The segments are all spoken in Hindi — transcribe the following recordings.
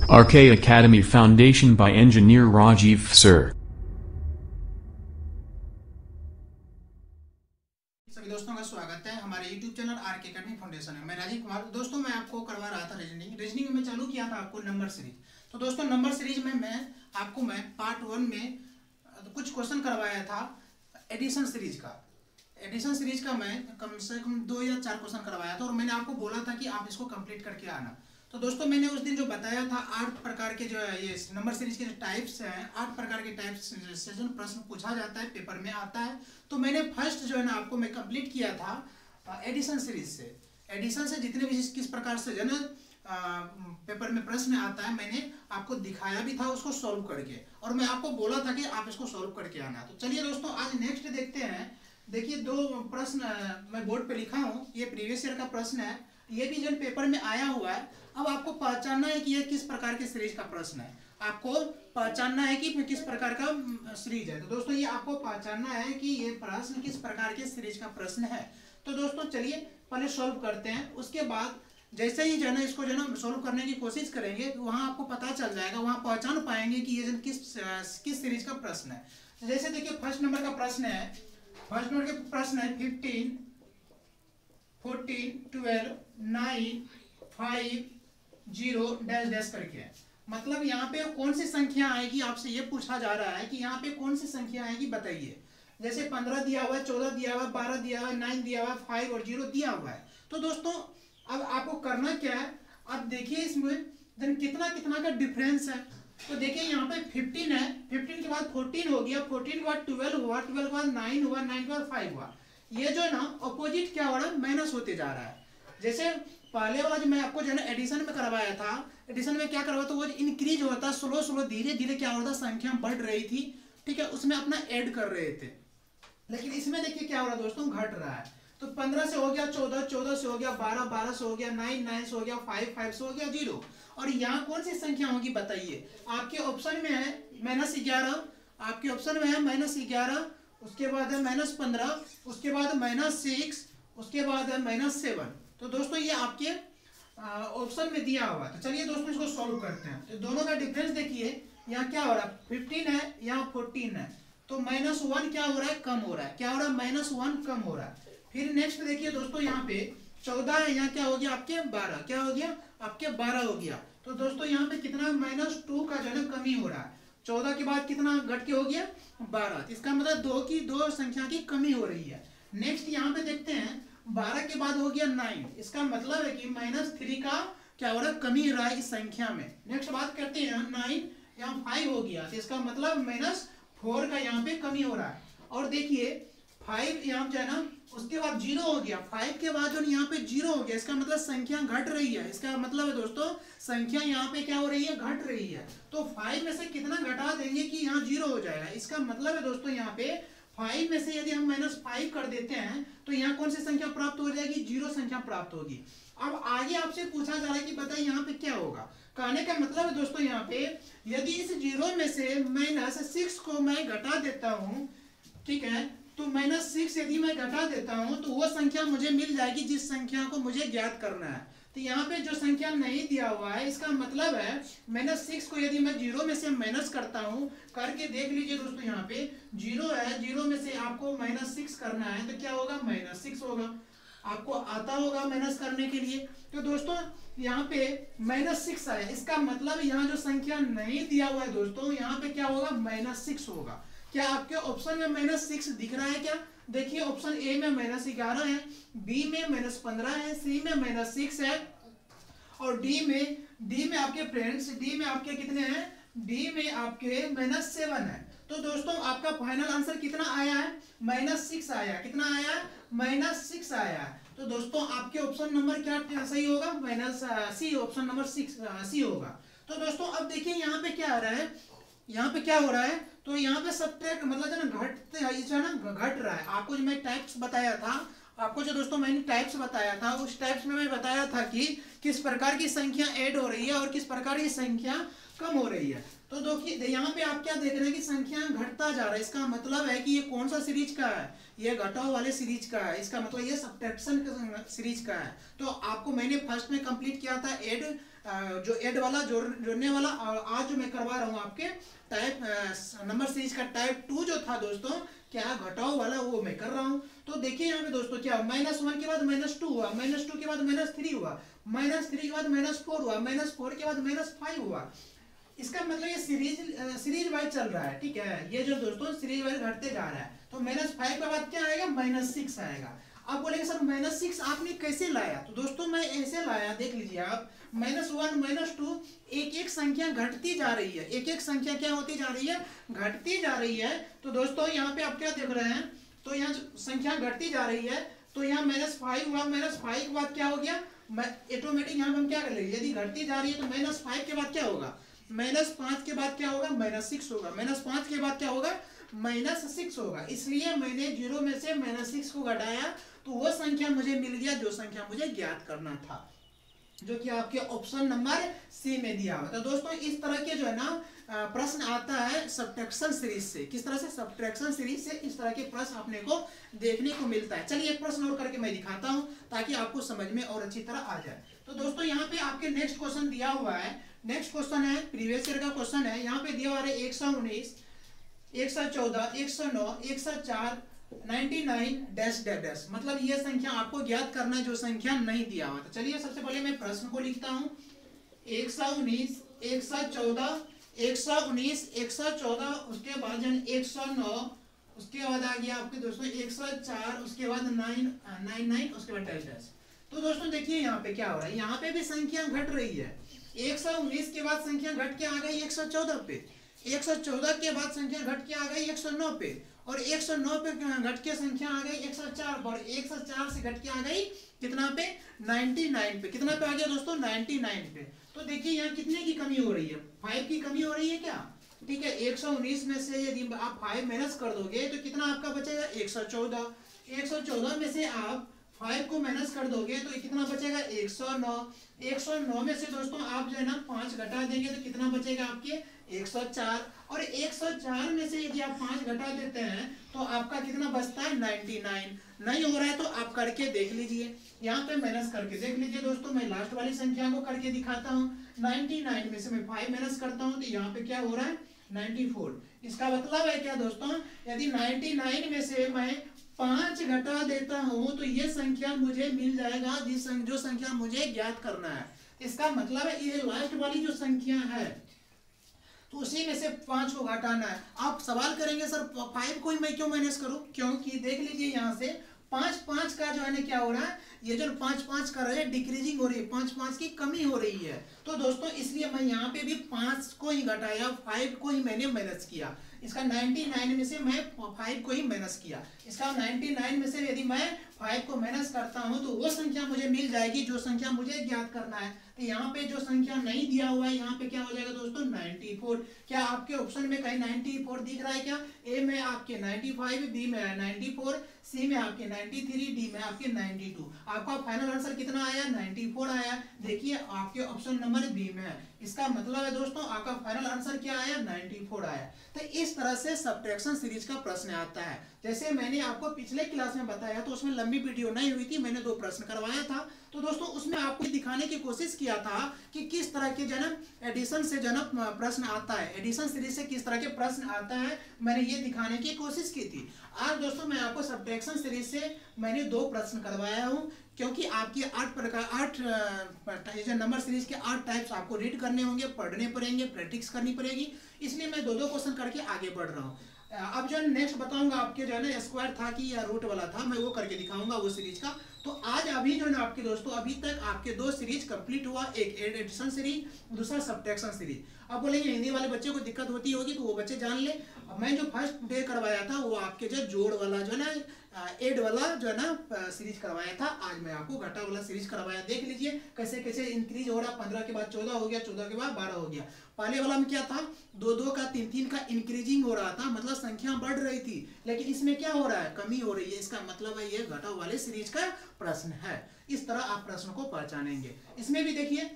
RK Academy Foundation by Engineer Rajiv Sir. सभी दोस्तों का स्वागत है हमारे YouTube channel RK Academy foundation में। मैं राजीव कुमार। दोस्तों मैं आपको करवा रहा था रीजनिंग में चालू किया था आपको नंबर सीरीज। तो दोस्तों नंबर सीरीज में मैं पार्ट 1 में कुछ क्वेश्चन करवाया था एडिशन सीरीज का मैं कम से कम 2 या 4 क्वेश्चन करवाया था और मैंने आपको बोला था कि आप इसको कंप्लीट करके आना। तो दोस्तों मैंने उस दिन जो बताया था 8 प्रकार के जो है ये नंबर सीरीज के जो टाइप्स हैं, 8 प्रकार के टाइप्स से जो प्रश्न पूछा जाता है पेपर में आता है। तो मैंने फर्स्ट जो है ना आपको मैं कंप्लीट किया था एडिशन सीरीज से। एडिशन से जितने भी किस प्रकार से जो है ना पेपर में प्रश्न आता है मैंने आपको दिखाया भी था उसको सॉल्व करके, और मैं आपको बोला था कि आप इसको सॉल्व करके आना। तो चलिए दोस्तों आज नेक्स्ट देखते हैं। देखिए 2 प्रश्न मैं बोर्ड पे लिखा हूँ, ये प्रीवियस ईयर का प्रश्न है, ये भी जो पेपर में आया हुआ है। अब आपको पहचानना है कि ये किस प्रकार के सीरीज का प्रश्न है, आपको पहचानना है कि किस प्रकार का सीरीज है। तो दोस्तों ये आपको पहचानना है कि ये प्रश्न किस प्रकार के सीरीज का प्रश्न है। तो दोस्तों चलिए पहले सॉल्व करते हैं, उसके बाद जैसे ही जो है ना इसको जो है ना सॉल्व करने की कोशिश करेंगे तो वहाँ आपको पता चल जाएगा, वहाँ पहचान पाएंगे कि ये किस सीरीज का प्रश्न है। जैसे देखिए फर्स्ट नंबर का प्रश्न है, 15, 14, 12, 9, 5, 0 डैश डैश करके। मतलब यहाँ पे कौन सी संख्या आएगी, आपसे ये पूछा जा रहा है कि यहाँ पे कौन सी संख्या आएगी बताइए। जैसे 15 दिया हुआ है, 14 दिया हुआ है, 12 दिया हुआ है, 9 दिया हुआ है, 5 और 0 दिया हुआ है। तो दोस्तों अब आपको करना क्या है, अब देखिए इसमें कितना कितना का डिफरेंस है। तो देखिए यहाँ पे 15 है, 15 के बाद 14 हो गया, 14 के बाद 12 हुआ, 12 के बाद 9 हुआ, 9 के बाद 5 हुआ। ये जो है ना अपोजिट क्या हो रहा है, माइनस होते जा रहा है। जैसे पहले वाला जो मैं आपको जो है ना एडिशन में करवाया था, एडिशन में क्या करवाया था वो इंक्रीज होता, स्लो धीरे धीरे क्या हो रहा था, संख्या बढ़ रही थी, ठीक है, उसमें अपना ऐड कर रहे थे। लेकिन इसमें देखिए क्या हो रहा है दोस्तों, घट रहा है। तो 15 से हो गया 14, 14 से हो गया 12, 12 से हो गया 9, 9 से हो गया 5, 5 से हो गया 0। और यहाँ कौन सी संख्या होगी बताइए। आपके ऑप्शन में है -11, आपके ऑप्शन में है -11, उसके बाद है -15, उसके बाद -6, उसके बाद है -7। तो दोस्तों ये आपके ऑप्शन में दिया हुआ है। तो चलिए दोस्तों इसको सॉल्व करते हैं। तो दोनों का डिफरेंस देखिए, यहाँ क्या हो रहा है, 15 है, यहाँ 14 है। तो -1 क्या हो रहा है, कम हो रहा है। क्या हो रहा है, -1 कम हो रहा है। फिर नेक्स्ट देखिए दोस्तों यहाँ पे 14 है, यहाँ क्या हो गया आपके 12, क्या हो गया आपके 12 हो गया। तो दोस्तों यहाँ पे कितना -2 का जो है कमी हो रहा है। 14 के बाद कितना घट के हो गया 12, इसका मतलब 2 संख्या की कमी हो रही है। नेक्स्ट यहाँ पे देखते हैं 12 के बाद हो गया 9, इसका मतलब है कि -3 का क्या हो रहा है, कमी हो रहा है इस संख्या में। नेक्स्ट बात करते हैं 9, यहाँ 5 हो गया, तो इसका मतलब -4 का यहाँ पे कमी हो रहा है। और देखिए 5 यहाँ जो है ना, उसके बाद 0 हो गया, 5 के बाद जो यहाँ पे 0 हो गया, इसका मतलब संख्या घट रही है। इसका मतलब है दोस्तों संख्या यहाँ पे क्या हो रही है, घट रही है। तो 5 में से कितना घटा देंगे कि यहाँ 0 हो जाएगा। इसका मतलब है दोस्तों यहाँ पे 5 में से यदि हम -5 कर देते हैं तो यहाँ कौन सी संख्या प्राप्त हो जाएगी, 0 संख्या प्राप्त होगी। अब आगे आपसे पूछा जा रहा है कि बताइए यहाँ पे क्या होगा। कहने का मतलब है दोस्तों यहाँ पे यदि इस 0 में से -6 को मैं घटा देता हूँ, ठीक है, तो -6 यदि मैं घटा देता हूं तो वो संख्या मुझे मिल जाएगी जिस संख्या को मुझे ज्ञात करना है। तो यहाँ पे जो संख्या नहीं दिया हुआ है, इसका मतलब है -6 को यदि मैं 0 में से माइनस करता हूं, करके देख लीजिए दोस्तों, यहाँ पे 0 है, 0 में से आपको -6 करना है तो क्या होगा, -6 होगा। आपको आता होगा माइनस करने के लिए। तो दोस्तों यहाँ पे -6 आया, इसका मतलब यहाँ जो संख्या नहीं दिया हुआ है दोस्तों, यहाँ पे क्या होगा, -6 होगा। क्या आपके ऑप्शन में -6 दिख रहा है क्या? देखिए ऑप्शन ए में -11 है, बी में -15 है, सी में -6 है, और डी में आपके फ्रेंड्स, डी में आपके कितने हैं, डी में आपके -7 है। तो दोस्तों आपका फाइनल आंसर कितना आया है, -6 आया। कितना आया है, -6 आया है। तो दोस्तों आपके ऑप्शन नंबर क्या सही होगा, सी, ऑप्शन नंबर 6 सी होगा। तो दोस्तों अब देखिए यहाँ पे क्या आ रहा है, यहाँ पे क्या हो रहा है, तो यहाँ पे सब्ट्रैक्ट मतलब जो ना घटते है ना, घट रहा है। आपको जो मैं टाइप्स बताया था, आपको जो दोस्तों मैंने टाइप्स बताया था, उस टाइप्स में मैं बताया था कि किस प्रकार की संख्या ऐड हो रही है और किस प्रकार की संख्या कम हो रही है। तो देखिए यहाँ पे आप क्या देख रहे हैं कि संख्या घटता जा रहा है। इसका मतलब है कि ये कौन सा सीरीज का है, ये घटाव वाले सीरीज का है। इसका मतलब ये सब्ट्रैक्शन सीरीज का है। तो आपको मैंने फर्स्ट में कंप्लीट किया था ऐड जो एड वाला जोड़ने वाला, और आज जो मैं करवा रहा हूँ आपके टाइप नंबर सीरीज का टाइप 2 जो था दोस्तों, क्या घटाओ वाला, वो मैं कर रहा हूँ। तो देखिए यहाँ पे दोस्तों क्या, -1 के बाद -2 हुआ, -2 के बाद -3 हुआ, -3 के बाद -4 हुआ, -4 के बाद -5 हुआ। इसका मतलब ये सीरीज वाइज चल रहा है, ठीक है। ये जो दोस्तों सीरीज वाइज घटते जा रहा है। तो -5 के बाद क्या आएगा, -6 आएगा। आप बोलेंगे सर -6 आपने कैसे लाया, तो दोस्तों मैं ऐसे लाया, देख लीजिए आप, -1 -2 एक एक संख्या घटती जा रही है, एक एक संख्या क्या होती जा रही है, घटती जा रही है। तो दोस्तों यहाँ पे आप क्या देख रहे हैं, तो यहाँ संख्या घटती जा रही है, तो यहाँ -5 हुआ, -5 के बाद क्या हो गया, ऑटोमेटिक यहाँ पे हम क्या कर लेंगे, यदि घटती जा रही है तो -5 के बाद क्या होगा, -5 के बाद क्या होगा, -6 होगा, -5 के बाद क्या होगा, -6 होगा। इसलिए मैंने 0 में से -6 को घटाया, तो वो संख्या मुझे मिल गया जो संख्या मुझे ज्ञात करना था, जो कि आपके ऑप्शन नंबर सी में दिया हुआ था। दोस्तों इस तरह के जो है ना प्रश्न आता है सब्ट्रैक्शन सीरीज से। किस तरह से, सब्ट्रैक्शन सीरीज से इस तरह के प्रश्न अपने को देखने को मिलता है। चलिए एक प्रश्न और करके मैं दिखाता हूं ताकि आपको समझ में और अच्छी तरह आ जाए। तो दोस्तों यहाँ पे आपके नेक्स्ट क्वेश्चन दिया हुआ है, नेक्स्ट क्वेश्चन है प्रीवियस ईयर का क्वेश्चन है। यहाँ पे दिया हुआ है 119, 114, 109, 104, 99 डैश डैश डैश, मतलब ये संख्या आपको ज्ञात करना है जो संख्या नहीं दिया हुआ। तो चलिए सबसे पहले मैं प्रश्न को लिखता हूँ। 119, 114, 119, 114, उसके बाद 109, उसके बाद आ गया आपके दोस्तों 104, उसके बाद 99, उसके बाद डैश डैश। तो दोस्तों देखिए यहाँ पे क्या हो रहा है, यहाँ पे भी संख्या घट रही है। 119 के बाद संख्या घट के आ गई 114 पे, 114 के बाद संख्या घट के आ गई 109 पे, और 109 पे घट के संख्या आ गई 104 पर, 104 से घट के आ गई कितना पे, 99 पे। कितना पे आ गया दोस्तों, 99 पे। तो देखिए यहाँ कितने की कमी हो रही है, 5 की कमी हो रही है क्या, ठीक है। 119 में से यदि आप 5 माइनस कर दोगे तो कितना आपका बचेगा, 114। 114 में से आप 5 को माइनस कर दोगे तो कितना बचेगा, 109। 109 में से दोस्तों आप जो है ना 5 घटा देंगे तो कितना बचेगा आपके, 104। और 104 में से यदि आप 5 घटा देते हैं तो आपका कितना बचता है, 99। नहीं हो रहा है तो आप करके देख लीजिए, यहाँ पे माइनस करके देख लीजिए दोस्तों। मैं लास्ट वाली संख्या को करके दिखाता हूँ। 99 में से मैं 5 माइनस करता हूँ तो यहाँ पे क्या हो रहा है, 94। इसका मतलब है क्या दोस्तों, यदि 99 में से मैं 5 घटा देता हूं तो ये संख्या मुझे मिल जाएगा जो संख्या मुझे ज्ञात करना है। इसका मतलब है ये लास्ट वाली जो संख्या है तो उसी में से 5 को घटाना है। आप सवाल करेंगे सर 5 को ही मैं क्यों माइनस करूं, क्योंकि देख लीजिए यहाँ से 5 का जो है ना क्या हो रहा है, ये जो 5 कर रहे हैं डिक्रीजिंग हो रही है, 5 की कमी हो रही है। तो दोस्तों इसलिए मैं यहाँ पे भी 5 को ही घटाया, 5 को ही मैंने माइनस किया। इसका 99 में से मैं 5 को ही माइनस किया। इसका 99 में से यदि मैं 5 को माइनस करता हूं तो वो संख्या मुझे मिल जाएगी जो संख्या मुझे ज्ञात करना है। तो यहाँ पे जो संख्या नहीं दिया हुआ है यहाँ पे क्या हो जाएगा दोस्तों, 94। क्या आपके ऑप्शन में कहीं 94 दिख रहा है क्या, ए में आपके 95, बी में 94, सी में आपके 93, डी में आपके 92। आपका फाइनल आंसर कितना आया, 94 आया। देखिए आपके ऑप्शन नंबर बी में है। इसका मतलब है दोस्तों आपका फाइनल आंसर क्या आया, 94 आया। तो इस तरह से सब्ट्रैक्शन सीरीज का प्रश्न आता है। जैसे मैंने आपको पिछले क्लास में बताया तो उसमें लंबी वीडियो नहीं हुई थी, मैंने 2 प्रश्न करवाया था। तो दोस्तों उसमें आपको दिखाने की कोशिश किया था कि किस तरह के जन्म एडिशन से जन्म प्रश्न आता है, एडिशन सीरीज से किस तरह के प्रश्न आता है, मैंने ये दिखाने की कोशिश की थी। आज दोस्तों मैं आपको सब्ट्रैक्शन सीरीज से मैंने 2 प्रश्न करवाया हूँ, क्योंकि आपकी 8 नंबर सीरीज के 8 टाइप्स आपको रीड करने होंगे, पढ़ने पड़ेंगे, प्रैक्टिस करनी पड़ेगी, इसलिए मैं 2 क्वेश्चन करके आगे बढ़ रहा हूँ। अब जो नेक्स्ट बताऊंगा आपके जो है ना स्क्वायर था कि या रूट वाला था, मैं वो करके दिखाऊंगा वो सीरीज का। तो आज अभी जो है ना आपके दोस्तों अभी तक आपके 2 सीरीज कंप्लीट हुआ, एक एडिशन सीरीज, दूसरा सब्ट्रैक्शन सीरीज। अब बोलेंगे हिंदी वाले बच्चे को दिक्कत होती होगी तो वो बच्चे जान ले। मैं जो फर्स्ट डे करवाया था वो आपके जो जोड़ वाला जो है ना एड वाला जो है ना सीरीज करवाया था। आज मैं आपको घटा वाला सीरीज करवाया, देख लीजिए कैसे कैसे इंक्रीज हो रहा। 15 के बाद 14 हो गया, 14 के बाद 12 हो गया। पहले वाला में क्या था, 2 का 3 का इंक्रीजिंग हो रहा था, मतलब संख्या बढ़ रही थी। लेकिन इसमें क्या हो रहा है, कमी हो रही है। इसका मतलब है ये घटा वाले सीरीज का प्रश्न है। इस तरह आप प्रश्न को पहचानेंगे। इसमें भी देखिए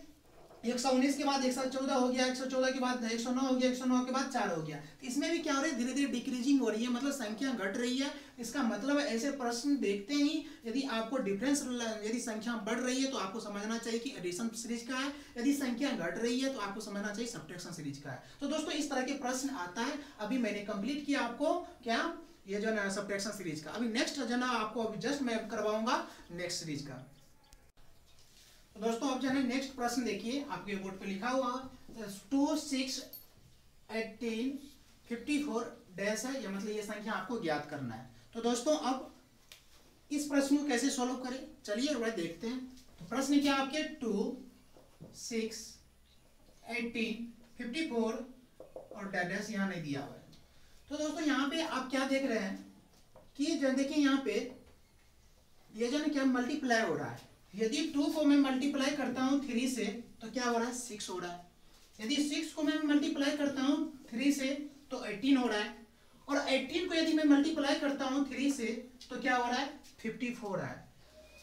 119 के बाद 114 हो गया, 114 के बाद 109 हो गया, 109 के बाद 4 हो गया। तो इसमें भी क्या हो रहा है, धीरे धीरे डिक्रीजिंग हो रही है, मतलब संख्या घट रही है। इसका मतलब है ऐसे प्रश्न देखते ही यदि आपको डिफरेंस, यदि संख्या बढ़ रही है तो आपको समझना चाहिए कि एडिशन सीरीज का है, यदि संख्या घट रही है तो आपको समझना चाहिए सब्ट्रैक्शन सीरीज का है। तो दोस्तों इस तरह के प्रश्न आता है। अभी मैंने कंप्लीट किया आपको क्या, ये जो है सब्ट्रैक्शन सीरीज का। अभी नेक्स्ट जो है आपको अभी जस्ट मैं करवाऊंगा नेक्स्ट सीरीज का। तो दोस्तों अब जो है नेक्स्ट प्रश्न देखिए, आपके बोर्ड पे लिखा हुआ 2, 6, 18, 54 डैश है, या मतलब ये संख्या आपको ज्ञात करना है। तो दोस्तों अब इस प्रश्न को कैसे सॉल्व करें, चलिए वह देखते हैं। तो प्रश्न क्या आपके 2, 6, 18, 54 और डैश यहाँ नहीं दिया हुआ है। तो दोस्तों यहाँ पे आप क्या देख रहे हैं कि जो देखिए यहाँ पे ये जो है क्या मल्टीप्लाई हो रहा है। यदि 2 को मैं मल्टीप्लाई करता हूँ 3 से तो क्या हो रहा है, 6 हो रहा है। यदि 6 को मैं मल्टीप्लाई करता हूँ 3 से तो 18 हो रहा है। और 18 को यदि मैं मल्टीप्लाई करता हूँ 3 से तो क्या हो रहा है, 54 हो रहा है।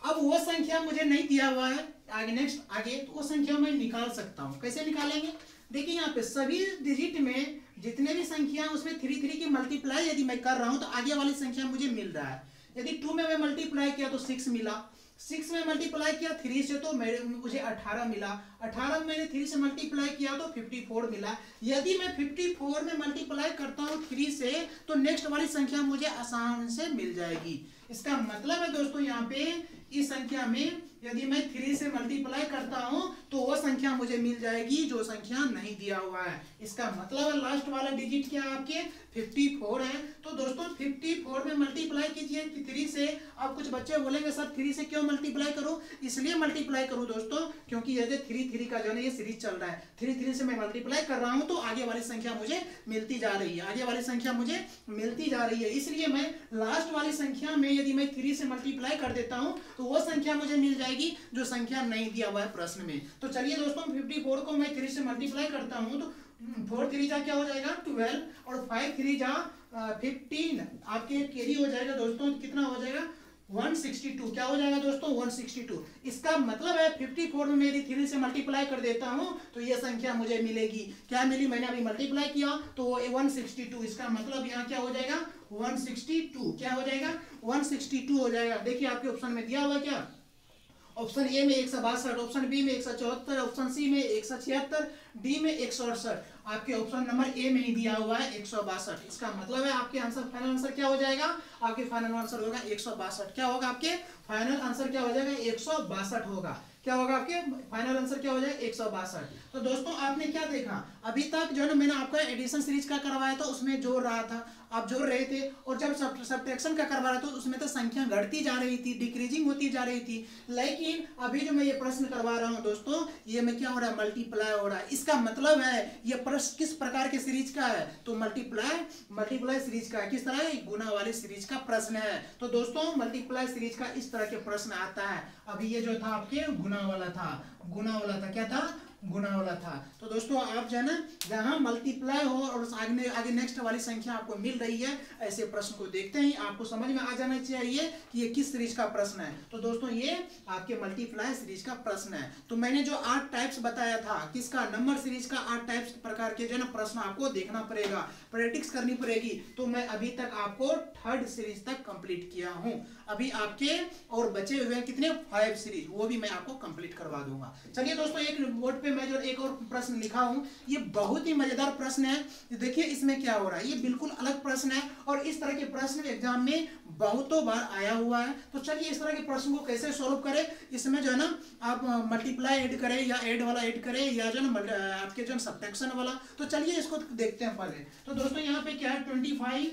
अब वो संख्या मुझे नहीं दिया हुआ है आगे, नेक्स्ट आगे, तो वो संख्या मैं निकाल सकता हूँ। कैसे निकालेंगे, देखिए यहाँ पे सभी डिजिट में जितने भी संख्या उसमें 3 3 की मल्टीप्लाई यदि मैं कर रहा हूँ तो आगे वाली संख्या मुझे मिल रहा है। यदि 2 में मैं मल्टीप्लाई किया तो 6 मिला, 6 में मल्टीप्लाई किया 3 से तो मुझे 18 मिला, 18 में मैंने 3 से मल्टीप्लाई किया तो 54 मिला। यदि मैं 54 में मल्टीप्लाई करता हूँ 3 से तो नेक्स्ट वाली संख्या मुझे आसान से मिल जाएगी। इसका मतलब है दोस्तों यहाँ पे इस संख्या में यदि मैं 3 से मल्टीप्लाई करता हूं तो वो संख्या मुझे मिल जाएगी जो संख्या नहीं दिया हुआ है। इसका मतलब है लास्ट वाला डिजिट क्या आपके 54 है। तो दोस्तों 54 में मल्टीप्लाई कीजिए 3 से। अब कुछ बच्चे बोलेंगे सर 3 से क्यों मल्टीप्लाई करूं, इसलिए मल्टीप्लाई करूं दोस्तों क्योंकि यदि 3 3 का जो है ये सीरीज चल रहा है, 3 3 से मैं मल्टीप्लाई कर रहा हूं तो आगे वाली संख्या मुझे मिलती जा रही है, आगे वाली संख्या मुझे मिलती जा रही है। इसलिए मैं लास्ट वाली संख्या में यदि मैं 3 से मल्टीप्लाई कर देता हूं तो वो संख्या मुझे मिल जाएगी जो संख्या नहीं दिया हुआ है प्रश्न में। तो चलिए दोस्तों 54 को मैं 3 से मल्टीप्लाई करता हूं तो 4 3 जा क्या हो जाएगा 12 और 5 3 जा 15, आपके कैरी हो जाएगा दोस्तों, कितना हो जाएगा 162। क्या हो जाएगा दोस्तों 162। इसका मतलब है 54 में मेरी 3 से मल्टीप्लाई कर देता हूं तो ये संख्या मुझे मिलेगी। क्या मिली, मैंने अभी मल्टीप्लाई किया तो 162। इसका मतलब यहाँ क्या हो जाएगा 162। क्या हो जाएगा 162 हो जाएगा। देखिए आपके ऑप्शन में दिया हुआ क्या, ऑप्शन ए में 162, ऑप्शन बी में 174, ऑप्शन सी में 176, डी में 168। आपके ऑप्शन नंबर ए में ही दिया हुआ है 162। इसका मतलब है आपके आंसर फाइनल आंसर क्या हो जाएगा, आपके फाइनल आंसर होगा 162। क्या होगा आपके फाइनल आंसर क्या हो जाएगा 162 होगा। क्या होगा आपके फाइनल आंसर क्या हो जाएगा 162। तो दोस्तों आपने क्या देखा अभी तक जो है ना, मैंने आपका एडिशन सीरीज का करवाया था उसमें जोड़ रहा था, आप जोड़ रहे थे, और जब सब्ट्रैक्शन का करवा रहा था तो उसमें तो संख्या घटती जा रही थी, डिक्रीजिंग होती जा रही थी। लेकिन अभी जो मैं ये प्रश्न करवा रहा हूँ दोस्तों ये में क्या हो रहा है मल्टीप्लाई हो रहा है। इसका मतलब है ये प्रश्न किस प्रकार के सीरीज का है, तो मल्टीप्लाई सीरीज का है। किस तरह है, गुना वाली सीरीज का प्रश्न है। तो दोस्तों मल्टीप्लाई सीरीज का इस तरह के प्रश्न आता है। अभी ये जो था आपके गुना वाला था, क्या था गुना वाला था। तो दोस्तों आप जो है ना जहां मल्टीप्लाई हो और आगे नेक्स्ट वाली संख्या आपको मिल रही है, ऐसे प्रश्न को देखते ही आपको समझ में आ जाना चाहिए कि ये किस सीरीज का प्रश्न है। तो दोस्तों ये आपके मल्टीप्लाई सीरीज का प्रश्न है। तो मैंने जो 8 टाइप्स बताया था किसका, नंबर सीरीज का 8 टाइप्स प्रकार के जो है ना प्रश्न आपको देखना पड़ेगा, प्रैक्टिस करनी पड़ेगी। तो मैं अभी तक आपको 3rd सीरीज तक कंप्लीट किया हूं। अभी आपके और बचे हुए कितने 5 सीरीज, वो भी मैं आपको कंप्लीट करवा दूंगा। चलिए दोस्तों एक बोर्ड पे मैं जो एक और प्रश्न लिखा हूं, ये बहुत ही मजेदार प्रश्न है। देखिए इसमें क्या हो रहा है, ये बिल्कुल अलग प्रश्न है और इस तरह के प्रश्न एग्जाम में बहुतों बार आया हुआ है। तो चलिए इस तरह के प्रश्न को कैसे सॉल्व करें, इसमें जो है ना आप मल्टीप्लाई ऐड करें या ऐड वाला ऐड करें या जो है आपके जो सब्ट्रैक्शन वाला। तो चलिए इसको देखते हैं पहले। तो दोस्तों यहाँ पे क्या है 25,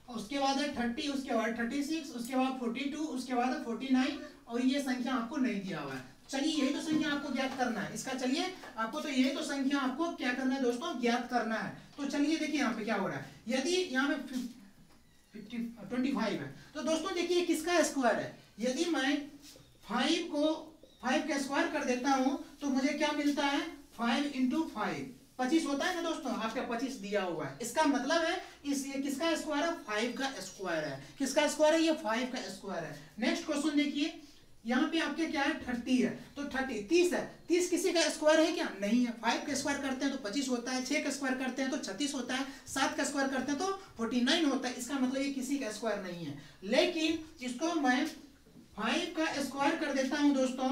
उसके बाद है 30, उसके बाद 36, उसके बाद 42, उसके बाद 49 और ये संख्या आपको नहीं दिया हुआ है। चलिए यही तो संख्या आपको ज्ञात करना है इसका। चलिए आपको तो यही तो संख्या आपको क्या करना है दोस्तों, ज्ञात करना है। तो चलिए देखिए यहाँ पे क्या हो रहा है, यदि यहाँ पे 25 है तो दोस्तों देखिए किसका स्क्वायर है। यदि मैं 5 को 5 का स्क्वायर कर देता हूं तो मुझे क्या मिलता है 5 × 5 25 होता है ना दोस्तों, आपका 25 दिया हुआ है। इसका मतलब है ये किसका स्क्वायर है 5 का स्क्वायर है। किसका स्क्वायर है, ये 5 का स्क्वायर है। नेक्स्ट क्वेश्चन देखिए यहाँ पे आपके क्या है 30 है, तो 30 है, 30 किसी का स्क्वायर है क्या? नहीं है। 5 का स्क्वायर करते हैं तो 25 होता है, 6 का स्क्वायर करते हैं तो 36 होता है, 7 का स्क्वायर करते हैं तो 49 होता है। इसका मतलब ये किसी का स्क्वायर नहीं है। लेकिन इसको मैं 5 का स्क्वायर कर देता हूँ दोस्तों,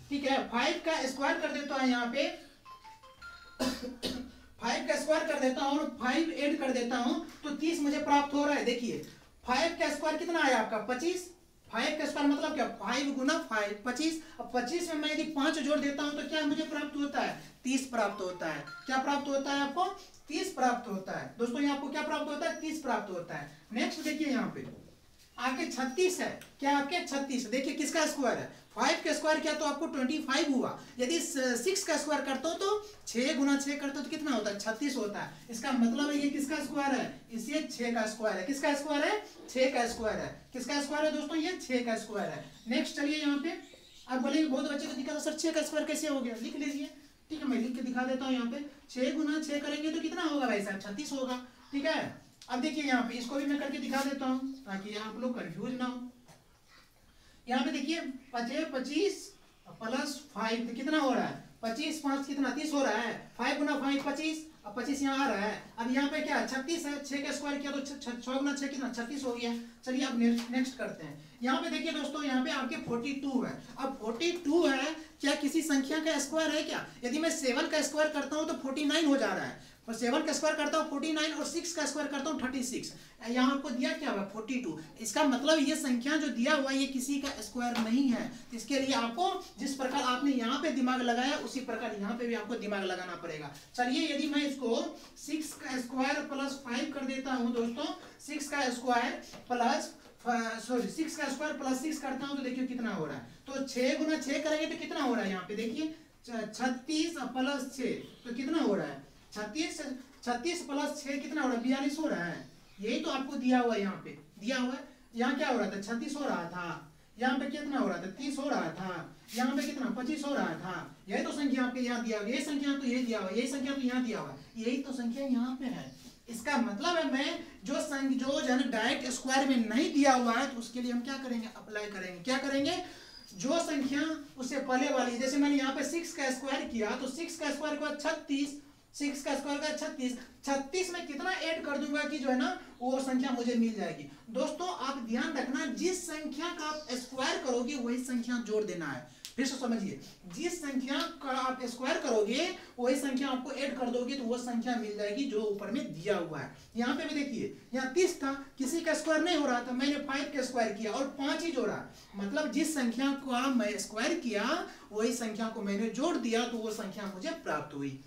ठीक है, 5 का स्क्वायर कर देता हूँ यहाँ पे 5 का स्क्वायर कर देता हूँ और 5 ऐड कर देता हूँ तो 30 मुझे प्राप्त हो रहा है। देखिए 5 का स्क्वायर कितना आया आपका 25, 5 का स्क्वायर मतलब क्या 5 गुना 5 25। अब 25 में मैं यदि 5 जोड़ देता हूं तो क्या मुझे प्राप्त होता है 30 प्राप्त होता है। क्या प्राप्त होता है आपको 30 प्राप्त होता है। दोस्तों यहाँ आपको क्या प्राप्त होता है 30 प्राप्त होता है। नेक्स्ट देखिए यहाँ पे आगे 36 है, क्या आपके 36 देखिए किसका स्क्वायर है 5 का स्क्वायर किया तो आपको 25 हुआ। यदि 6 का स्क्वायर करते हो तो 6 गुना 6 करते हो तो कितना होता है 36 होता है। इसका मतलब है ये किसका स्क्वायर है, इसे 6 का स्क्वायर है। किसका स्क्वायर है 6 का स्क्वायर है। किसका स्क्वायर है दोस्तों ये 6 का स्क्वायर है। नेक्स्ट चलिए यहाँ पे आप बोलेंगे बहुत बच्चे को दिखा सर 6 का स्क्वायर कैसे हो गया, लिख लीजिए, ठीक है, मैं लिख के दिखा देता हूँ। यहाँ पे 6 गुना 6 करेंगे तो कितना होगा भाई साहब 36 होगा, ठीक है। अब देखिए यहाँ पे इसको भी मैं करके दिखा देता हूँ ताकि आप लोग कंफ्यूज ना हो। यहाँ पे देखिए 25 प्लस 5 तो कितना हो रहा है 25 5 कितना 30 हो रहा है। 5 गुना 5 25, अब 25 यहाँ आ रहा है। अब यहाँ पे क्या 36 है, 6 का स्क्वायर किया तो 6 गुना 6 कितना 36 हो गया। चलिए अब नेक्स्ट करते हैं। यहाँ पे देखिए दोस्तों यहाँ पे आपके 42 है। अब 42 है क्या किसी संख्या का स्क्वायर है क्या। यदि मैं 7 का स्क्वायर करता हूँ तो 49 हो जा रहा है, और 7 का स्क्वायर करता हूँ 49 और 6 का स्क्वायर करता हूँ 36। यहाँ आपको दिया क्या हुआ 42। इसका मतलब ये संख्या जो दिया हुआ ये किसी का स्क्वायर नहीं है। इसके लिए आपको जिस प्रकार आपने यहाँ पे दिमाग लगाया उसी प्रकार यहाँ पे भी आपको दिमाग लगाना पड़ेगा। चलिए यदि मैं इसको 6 का स्क्वायर प्लस 5 कर देता हूँ दोस्तों, 6 का स्क्वायर प्लस 6 करता हूँ तो देखिए कितना हो रहा है। तो 6 गुना 6 करेंगे तो कितना हो रहा है यहाँ पे देखिए 36 प्लस 6 तो कितना हो रहा है 36 प्लस 6 कितना हो रहा है 42 हो रहा है। यही तो आपको दिया हुआ है, यहाँ पे दिया हुआ है। यहाँ क्या हो रहा था 36 हो रहा था, यहाँ पे कितना हो रहा था 30 हो रहा था, यहाँ पे कितना 25 हो रहा था। यही तो संख्या आपके यहाँ दिया हुआ, यही संख्या तो ये दिया हुआ, यही संख्या तो यहाँ दिया हुआ, यही तो संख्या यहाँ पे है। इसका मतलब है मैं जो जन डायरेक्ट स्क्वायर में नहीं दिया हुआ है तो उसके लिए हम क्या करेंगे अप्लाई करेंगे। क्या करेंगे जो संख्या उससे पहले वाली, जैसे मैंने यहाँ पे 6 का स्क्वायर किया तो 6 का स्क्वायर के बाद 36, 6 का स्क्वायर का 36 में कितना ऐड कर दूंगा कि जो है ना वो संख्या मुझे मिल जाएगी। दोस्तों आप ध्यान रखना जिस संख्या का आप स्क्वायर करोगे वही संख्या जोड़ देना है। फिर से समझिए जिस संख्या का आप स्क्वायर करोगे वही संख्या आपको ऐड कर दोगे तो वो संख्या मिल जाएगी जो ऊपर में दिया हुआ है। यहाँ पे भी देखिए यहाँ 30 था, किसी का स्क्वायर नहीं हो रहा था, मैंने 5 का स्क्वायर किया और 5 ही जोड़ा। मतलब जिस संख्या को मैं स्क्वायर किया वही संख्या को मैंने जोड़ दिया तो वो संख्या मुझे प्राप्त हुई।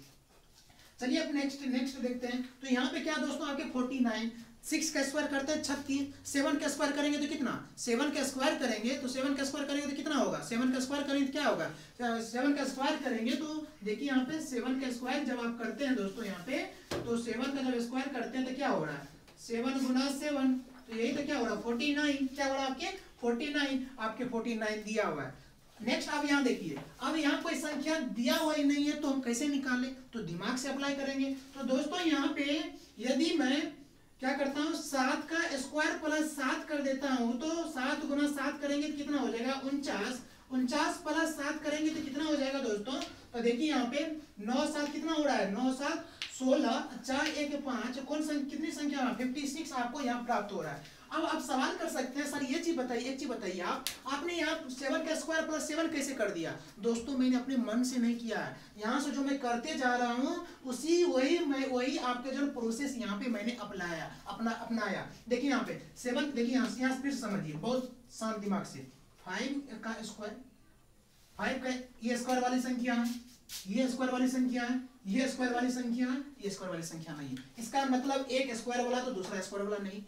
चलिए अब नेक्स्ट देखते हैं। तो यहाँ पे क्या दोस्तों आपके 49, 6 का स्क्वायर करते हैं 36, 7 का स्क्वायर करेंगे तो कितना 7 का स्क्वायर करेंगे तो 7 का स्क्वायर करेंगे तो कितना होगा 7 का स्क्वायर करेंगे तो क्या होगा 7 का स्क्वायर करेंगे तो देखिए यहाँ पे 7 का स्क्वायर जब आप करते हैं दोस्तों यहाँ पे तो 7 का जब स्क्वायर करते हैं तो क्या हो रहा है 7 गुना 7 तो यही तो क्या हो रहा है 49। क्या हो रहा है आपके 49, आपके 49 दिया हुआ है। नेक्स्ट अब यहाँ देखिए अब यहाँ कोई संख्या दिया हुआ ही नहीं है तो हम कैसे निकालें, तो दिमाग से अप्लाई करेंगे। तो दोस्तों यहाँ पे यदि मैं क्या करता हूँ 7 का स्क्वायर प्लस 7 कर देता हूँ तो 7 गुना 7 करेंगे तो कितना हो जाएगा 49, 49 प्लस 7 करेंगे तो कितना हो जाएगा दोस्तों। तो देखिए यहाँ पे 9 7 कितना हो रहा है 9 7 16 4 1 5 कितनी संख्या 56 आपको यहाँ प्राप्त हो रहा है। अब आप सवाल कर सकते हैं सर ये चीज बताइए, एक चीज बताइए आपने यहाँ 7 का स्क्वायर प्लस 7 कैसे कर दिया। दोस्तों मैंने अपने मन से नहीं किया है, यहाँ से जो मैं करते जा रहा हूँ वही आपके जो प्रोसेस यहाँ पे मैंने अपनाया। देखिए यहाँ पे 7 देखिए यहाँ फिर समझिए बहुत शांत दिमाग से 5 का स्क्वायर 5 का ये स्क्वायर वाली संख्या है, ये स्क्वायर वाली संख्या है, ये स्क्वायर वाली संख्या है, ये स्क्वायर वाली संख्या नहीं। इसका मतलब एक स्क्वायर वाला तो दूसरा स्क्वायर वाला नहीं,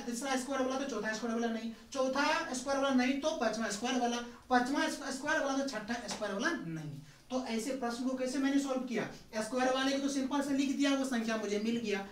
तीसरा स्क्वायर वाला तो चौथा स्क्वायर वाला नहीं, चौथा स्क्वायर वाला नहीं तो पांचवा स्क्वायर वाला, पांचवा स्क्वायर वाला तो छठा स्क्वायर वाला नहीं। तो ऐसे प्रश्न को कैसे मैंने सॉल्व किया, स्क्वायर वाले को तो सिंपल से लिख दिया वो संख्या मुझे मिल गया।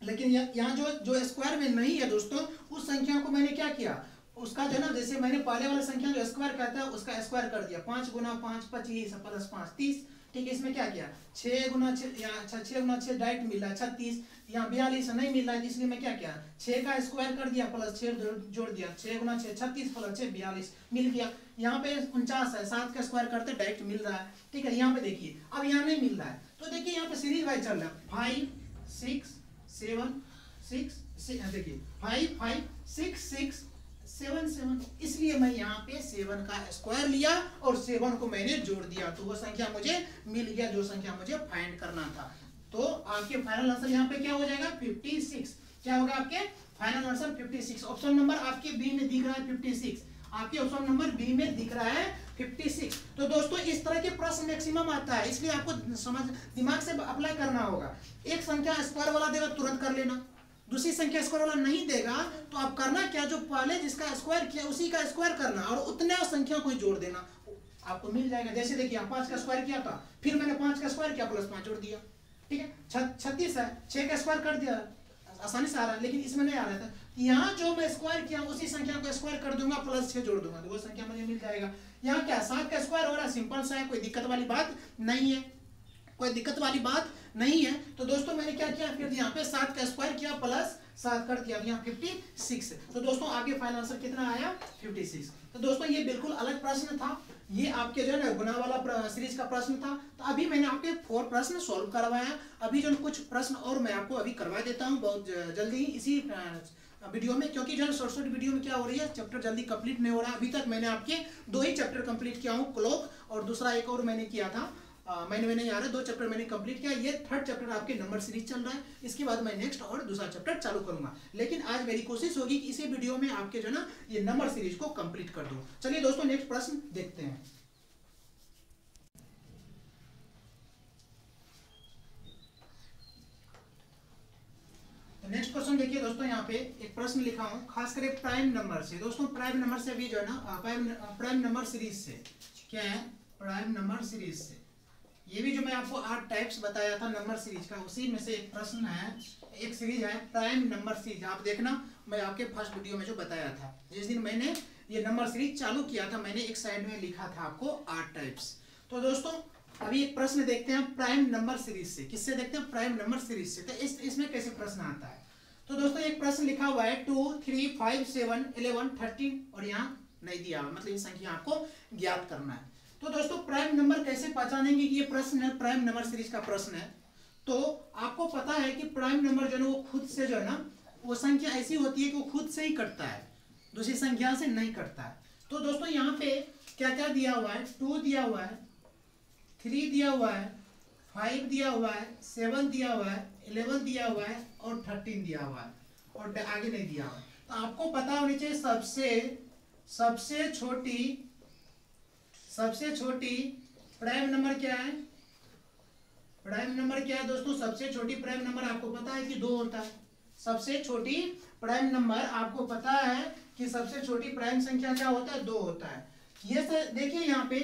लेकिन यहाँ जो स्क्वायर में नहीं है दोस्तों उस संख्या को मैंने क्या किया उसका जो ना जैसे मैंने पहले वाला संख्या जो स्क्वायर कहता है उसका स्क्वायर कर दिया 5 गुना 5 25 प्लस 5 30, ठीक है, इसमें क्या किया 6 गुना 6, यहाँ 6 गुना 6 डायरेक्ट मिल रहा है 36, यहाँ 42 नहीं मिल रहा है, इसलिए मैं क्या किया 6 का स्क्वायर कर दिया प्लस 6 जोड़ दिया, 6 गुना 6 36 प्लस 6 42 मिल गया। यहाँ पे 49 है, 7 का स्क्वायर करते डायरेक्ट मिल रहा है। ठीक है, यहाँ पे देखिए अब यहाँ नहीं मिल रहा है, तो देखिए यहाँ पे सीरीज वाइज चल रहा है 5 6 7 6, देखिए 5 5 6 6 7 7, इसलिए मैं यहाँ पे 7 का स्क्वायर लिया और 7 को मैंने जोड़ दिया, तो वो संख्या मुझे मिल गया जो संख्या मुझे फाइंड करना था। तो आपके फाइनल आंसर यहाँ पे क्या हो जाएगा 56। क्या होगा आपके फाइनल आंसर 56। ऑप्शन नंबर आपके बी में दिख रहा है 56, आपके ऑप्शन नंबर बी में दिख रहा है 56। तो दोस्तों इस तरह के प्रश्न मैक्सिमम आता है, इसलिए आपको समझ दिमाग से अप्लाई करना होगा। एक संख्या स्क्वायर वाला देगा तुरंत कर लेना, दूसरी संख्या स्क्वायर वाला नहीं देगा तो आप करना क्या, जो पहले जिसका स्क्वायर किया उसी का स्क्वायर करना और उतने संख्या को जोड़ देना, आपको मिल जाएगा। जैसे देखिए 5 का स्क्वायर किया था, फिर मैंने 5 का स्क्वायर किया प्लस 5 जोड़ दिया। ठीक है, 36 है, 6 का स्क्वायर कर दिया, आसानी से आ रहा है, लेकिन इसमें नहीं आ रहा था। यहाँ जो मैं स्क्वायर किया उसी संख्या को स्क्वायर कर दूंगा प्लस 6 जोड़ दूंगा, तो वो संख्या मुझे मिल जाएगा। यहाँ क्या 7 का स्क्वायर हो रहा है, सिंपल सा है, कोई दिक्कत वाली बात नहीं है, कोई दिक्कत वाली बात नहीं है। तो दोस्तों मैंने क्या किया, फिर यहाँ पे 7 का स्क्वायर किया प्लस 7 कर दिया, यहाँ 56। तो दोस्तों आपके फाइनल आंसर कितना आया 56। तो दोस्तों ये बिल्कुल अलग प्रश्न था, ये आपके जो है ना गुना वाला सीरीज का प्रश्न था। तो अभी मैंने आपके 4 प्रश्न सॉल्व करवाया, अभी जो कुछ प्रश्न और मैं आपको अभी करवा देता हूँ बहुत जल्दी ही इसी वीडियो में, क्योंकि जो शॉर्ट वीडियो में क्या हो रही है चैप्टर जल्दी कंप्लीट नहीं हो रहा। अभी तक मैंने आपके 2 ही चैप्टर कंप्लीट किया हूँ, क्लॉक और दूसरा एक और मैंने किया था, मैंने यार 2 चैप्टर मैंने कंप्लीट किया। ये 3rd चैप्टर आपके नंबर सीरीज चल रहा है, इसके बाद मैं नेक्स्ट और दूसरा चैप्टर चालू करूंगा। लेकिन आज मेरी कोशिश होगी कि इसी वीडियो में आपके जो ना ये नंबर सीरीज को कंप्लीट कर दूं। चलिए दोस्तों नेक्स्ट प्रश्न देखते हैं। नेक्स्ट क्वेश्चन देखिए दोस्तों, यहाँ पे एक प्रश्न लिखा हूँ खास करके प्राइम नंबर से। दोस्तों प्राइम नंबर से भी जो है ना प्राइम नंबर सीरीज से, क्या है प्राइम नंबर सीरीज से, ये भी जो मैं आपको 8 टाइप्स बताया था नंबर सीरीज का, उसी में से एक प्रश्न है, एक सीरीज है प्राइम नंबर सीरीज। आप देखना मैं आपके फर्स्ट वीडियो में जो बताया था, जिस दिन मैंने ये नंबर सीरीज चालू किया था, मैंने एक साइड में लिखा था आपको 8 टाइप्स। तो दोस्तों अभी एक प्रश्न देखते हैं प्राइम नंबर सीरीज से। किससे देखते हैं, प्राइम नंबर सीरीज से। तो इसमें कैसे प्रश्न आता है। तो दोस्तों एक प्रश्न लिखा हुआ है 2 3 5 7 11 13 और यहाँ नहीं दिया हुआ, मतलब ये संख्या आपको ज्ञात करना है। तो दोस्तों प्राइम नंबर कैसे पहचानेंगे कि ये प्रश्न है प्राइम नंबर सीरीज का प्रश्न है। तो आपको पता है कि प्राइम नंबर जो है वो खुद से जो है ना वो संख्या ऐसी होती है कि वो खुद से ही कटता है, दूसरी संख्या से नहीं कटता है। तो दोस्तों यहाँ पे क्या क्या दिया हुआ है, 2 दिया हुआ है, 3 दिया हुआ है, 5 दिया हुआ है, 7 दिया हुआ है, 11 दिया हुआ है और 13 दिया हुआ है और आगे नहीं दिया हुआ है। तो आपको पता होनी चाहिए सबसे छोटी प्राइम नंबर क्या है। प्राइम नंबर क्या है दोस्तों, सबसे छोटी प्राइम नंबर आपको पता है कि 2 होता है। सबसे छोटी प्राइम नंबर आपको पता है कि सबसे छोटी प्राइम संख्या क्या होता है, 2 होता है। ये देखिए यहाँ पे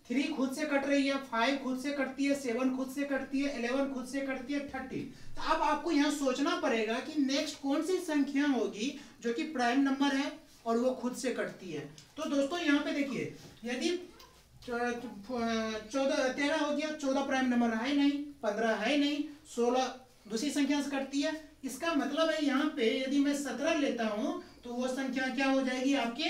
3 खुद से कट रही है, 5 खुद से कटती है, 7 खुद से कटती है, 11 खुद से कटती है, 13। तो अब आपको यहाँ सोचना पड़ेगा कि नेक्स्ट कौन सी संख्या होगी जो कि प्राइम नंबर है और वो खुद से कटती है। तो दोस्तों यहाँ पे देखिए यदि 13 हो गया, 14 प्राइम नंबर है नहीं, 15 है नहीं, 16 दूसरी संख्या से कटती है। इसका मतलब है यहाँ पे यदि मैं 17 लेता हूँ तो वो संख्या क्या हो जाएगी आपके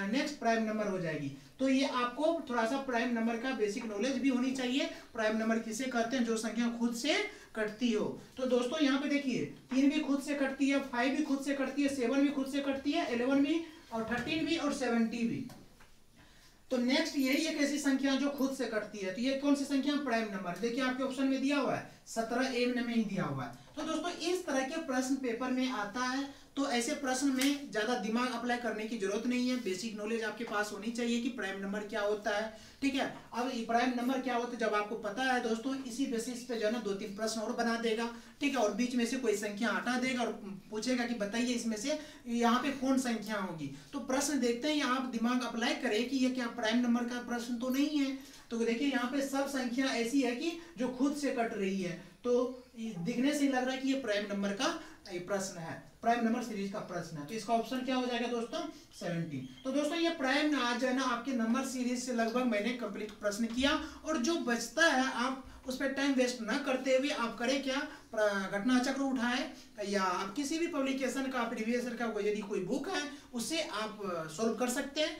नेक्स्ट प्राइम नंबर हो जाएगी। तो ये आपको थोड़ा सा प्राइम नंबर का बेसिक नॉलेज भी होनी चाहिए। प्राइम नंबर किसे कहते हैं, जो संख्या खुद से कटती हो। तो दोस्तों यहाँ पे देखिए 3 भी खुद से कटती है, 5 भी खुद से कटती है, 7 भी खुद से कटती है, 11 भी और 13 भी और 70 भी। तो नेक्स्ट यही एक ऐसी संख्या जो खुद से कटती है। तो ये कौन सी संख्या, प्राइम नंबर। देखिए आपके ऑप्शन में दिया हुआ है 17 ए में ही दिया हुआ है। तो दोस्तों इस तरह के प्रश्न पेपर में आता है। तो ऐसे प्रश्न में ज्यादा दिमाग अप्लाई करने की जरूरत नहीं है, बेसिक नॉलेज आपके पास होनी चाहिए कि प्राइम नंबर क्या होता है। ठीक है, अब प्राइम नंबर क्या होता है जब आपको पता है दोस्तों, इसी बेसिस पे जो है ना 2-3 प्रश्न और बना देगा। ठीक है, और बीच में से कोई संख्या हटा देगा और पूछेगा कि बताइए इसमें से यहाँ पे कौन संख्या होगी। तो प्रश्न देखते ही आप दिमाग अप्लाई करें कि ये क्या प्राइम नंबर का प्रश्न तो नहीं है। तो देखिए यहाँ पे सब संख्या ऐसी है कि जो खुद से कट रही है, तो दिखने से लग रहा है कि ये प्राइम नंबर का प्रश्न है, प्राइम नंबर सीरीज का प्रश्न है। तो इसका ऑप्शन क्या हो जाएगा दोस्तों 17। तो दोस्तों ये प्राइम आज है ना आपके नंबर सीरीज से लगभग मैंने कंप्लीट प्रश्न किया, और जो बचता है आप उस पर टाइम वेस्ट ना करते हुए आप करें क्या, घटना चक्र उठाएं या आप किसी भी पब्लिकेशन का प्रीवियस ईयर का यदि कोई बुक है उससे आप सॉल्व कर सकते हैं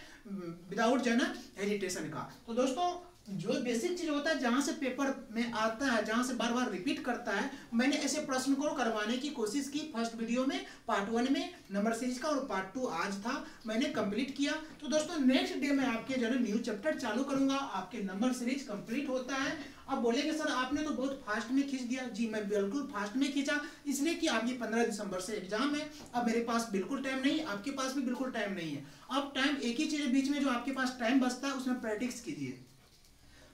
विदाउट जो है ना हेजिटेशन का। तो दोस्तों जो बेसिक चीज होता है जहां से पेपर में आता है, जहां से बार बार रिपीट करता है, मैंने ऐसे प्रश्न को करवाने की कोशिश की। फर्स्ट वीडियो में पार्ट 1 में नंबर सीरीज का और पार्ट 2 आज था, मैंने कंप्लीट किया। तो दोस्तों नेक्स्ट डे में आपके जो है न्यू चैप्टर चालू करूंगा, आपके नंबर सीरीज कंप्लीट होता है। अब बोलेंगे सर आपने तो बहुत फास्ट में खींच दिया। जी मैं बिल्कुल फास्ट में खींचा, इसलिए कि आपकी 15 दिसंबर से एग्जाम है। अब मेरे पास बिल्कुल टाइम नहीं, आपके पास भी बिल्कुल टाइम नहीं है। अब टाइम एक ही चीज है, बीच में जो आपके पास टाइम बचता है उसमें प्रैक्टिस कीजिए।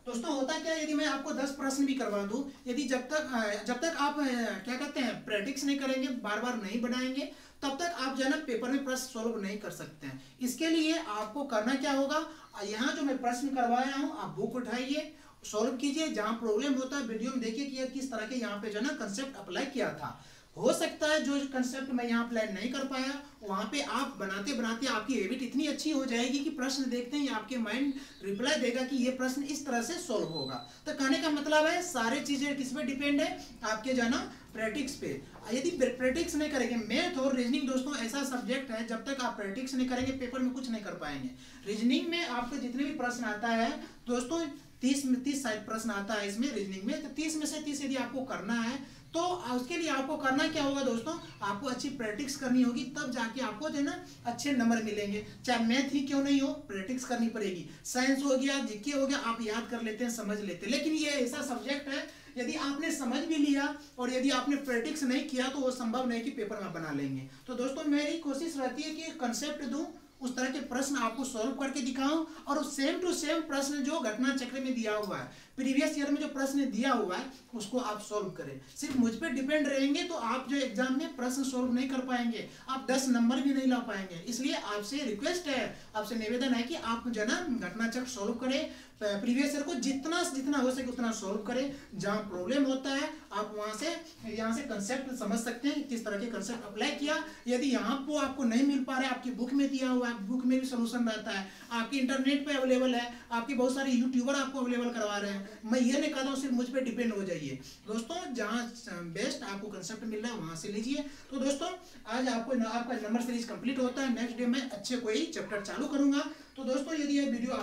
दोस्तों होता क्या, यदि मैं आपको 10 प्रश्न भी करवा दूं, यदि जब तक आप क्या कहते हैं प्रैक्टिस नहीं करेंगे, बार बार नहीं बनाएंगे, तब तक आप जो है ना पेपर में प्रश्न सॉल्व नहीं कर सकते हैं। इसके लिए आपको करना क्या होगा, यहाँ जो मैं प्रश्न करवाया हूँ आप बुक उठाइए, सॉल्व कीजिए। जहाँ प्रॉब्लम होता है वीडियो में देखिए कि किस तरह के यहाँ पे जो है ना कंसेप्ट अप्लाई किया था। हो सकता है जो कंसेप्ट मैं यहाँ अप्लाई नहीं कर पाया, वहाँ पे आप बनाते बनाते आपकी हैबिट इतनी अच्छी हो जाएगी कि प्रश्न देखते ही आपके माइंड रिप्लाई देगा कि ये प्रश्न इस तरह से सॉल्व होगा। तो कहने का मतलब है सारी चीजें किस पे डिपेंड है, आपके जो है ना प्रैक्टिस पे। यदि प्रैक्टिस नहीं करेंगे, मैथ और रीजनिंग दोस्तों ऐसा सब्जेक्ट है जब तक आप प्रैक्टिस नहीं करेंगे पेपर में कुछ नहीं कर पाएंगे। रीजनिंग में आपको जितने भी प्रश्न आता है दोस्तों 30 शायद प्रश्न आता है इसमें रीजनिंग में, तो 30 में से 30 यदि आपको करना है तो उसके लिए आपको करना क्या होगा दोस्तों, आपको अच्छी प्रैक्टिस करनी होगी, तब जाके आपको जो है ना अच्छे नंबर मिलेंगे। चाहे मैथ ही क्यों नहीं हो, प्रैक्टिस करनी पड़ेगी। साइंस हो गया, जीके हो गया, आप याद कर लेते हैं, समझ लेते हैं, लेकिन ये ऐसा सब्जेक्ट है यदि आपने समझ भी लिया और यदि आपने प्रैक्टिस नहीं किया तो वो संभव नहीं कि पेपर में बना लेंगे। तो दोस्तों मेरी कोशिश रहती है कि कंसेप्ट दूं, उस तरह के प्रश्न आपको सॉल्व करके दिखाऊं, और सेम टू सेम प्रश्न जो घटना चक्र में दिया हुआ है, प्रीवियस ईयर में जो प्रश्न दिया हुआ है उसको आप सॉल्व करें। सिर्फ मुझ पे डिपेंड रहेंगे तो आप जो एग्जाम में प्रश्न सॉल्व नहीं कर पाएंगे, आप 10 नंबर भी नहीं ला पाएंगे। इसलिए आपसे रिक्वेस्ट है, आपसे निवेदन है कि आप जो है ना घटना चक्र सॉल्व करें, प्रीवियस ईयर को जितना जितना हो सके उतना सॉल्व करें। जहाँ प्रॉब्लम होता है आप वहां से यहाँ से कंसेप्ट समझ सकते हैं किस तरह के कंसेप्ट अप्लाई किया। यदि यहाँ को आपको नहीं मिल पा रहा है, आपकी बुक में दिया हुआ है, बुक में भी सोल्यूशन रहता है, आपके इंटरनेट पे अवेलेबल है, आपके बहुत सारे यूट्यूबर आपको अवेलेबल करवा रहे हैं। मैं ये नहीं कहता हूँ सिर्फ मुझ पर डिपेंड हो जाइए दोस्तों, जहाँ बेस्ट आपको कंसेप्ट मिल रहा है वहां से लीजिए। तो दोस्तों आज आपको आपका नंबर सीरीज कंप्लीट होता है, नेक्स्ट डे में अच्छे कोई चैप्टर चालू करूंगा। तो दोस्तों यदि ये वीडियो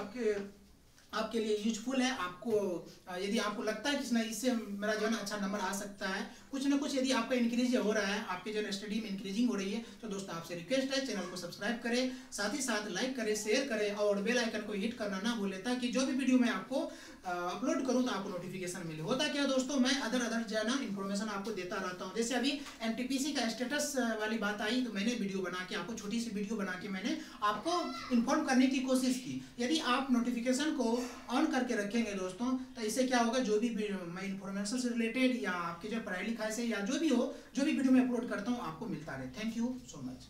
आपके लिए यूजफुल है, आपको यदि आपको लगता है कि नहीं इससे मेरा जो है ना अच्छा नंबर आ सकता है, कुछ ना कुछ यदि आपका इंक्रीज हो रहा है, आपके जो है स्टडी में इंक्रीजिंग हो रही है, तो दोस्तों आपसे रिक्वेस्ट है चैनल को सब्सक्राइब करें, साथ ही साथ लाइक करें, शेयर करें और बेल आइकन को हिट करना ना भूलें, ताकि जो भी वीडियो मैं आपको अपलोड करूं तो आपको नोटिफिकेशन मिले। होता क्या दोस्तों, मैं अदर जो है ना इन्फॉर्मेशन आपको देता रहता हूं। जैसे अभी एनटीपीसी का स्टेटस वाली बात आई तो मैंने वीडियो बना के आपको, छोटी सी वीडियो बना के मैंने आपको इन्फॉर्म करने की कोशिश की। यदि आप नोटिफिकेशन को ऑन करके रखेंगे दोस्तों तो इससे क्या होगा, जो भी मैं इन्फॉर्मेशन से रिलेटेड या आपके जो पढ़ाई लिखाई से या जो भी हो, जो भी वीडियो मैं अपलोड करता हूँ आपको मिलता रहे। Thank you so much.